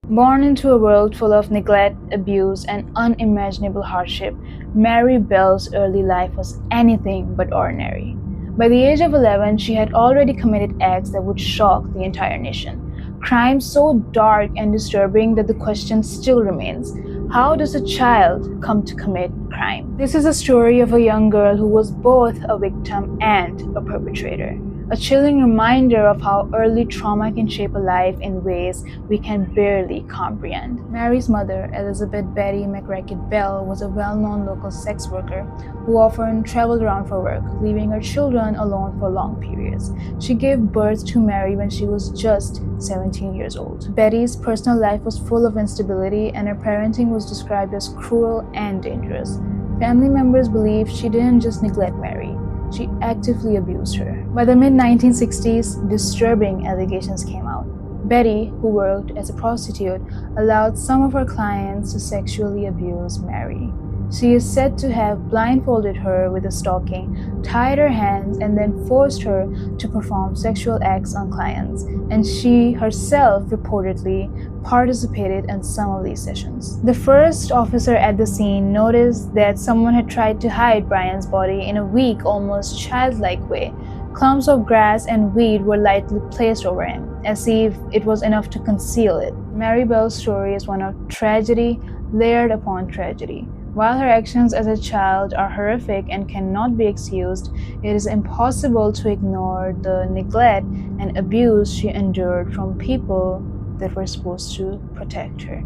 Born into a world full of neglect, abuse, and unimaginable hardship, Mary Bell's early life was anything but ordinary. By the age of 11, she had already committed acts that would shock the entire nation. Crimes so dark and disturbing that the question still remains: how does a child come to commit crime? This is a story of a young girl who was both a victim and a perpetrator. A chilling reminder of how early trauma can shape a life in ways we can barely comprehend. Mary's mother, Elizabeth Betty McRacket Bell, was a well-known local sex worker who often traveled around for work, leaving her children alone for long periods. She gave birth to Mary when she was just 17 years old. Betty's personal life was full of instability, and her parenting was described as cruel and dangerous. Family members believed she didn't just neglect Mary, she actively abused her. By the mid-1960s, disturbing allegations came out. Betty, who worked as a prostitute, allowed some of her clients to sexually abuse Mary. She is said to have blindfolded her with a stocking, tied her hands, and then forced her to perform sexual acts on clients, and she herself reportedly participated in some of these sessions. The first officer at the scene noticed that someone had tried to hide Brian's body in a weak, almost childlike way. Clumps of grass and weed were lightly placed over him, as if it was enough to conceal it. Mary Bell's story is one of tragedy layered upon tragedy. While her actions as a child are horrific and cannot be excused, it is impossible to ignore the neglect and abuse she endured from people that were supposed to protect her.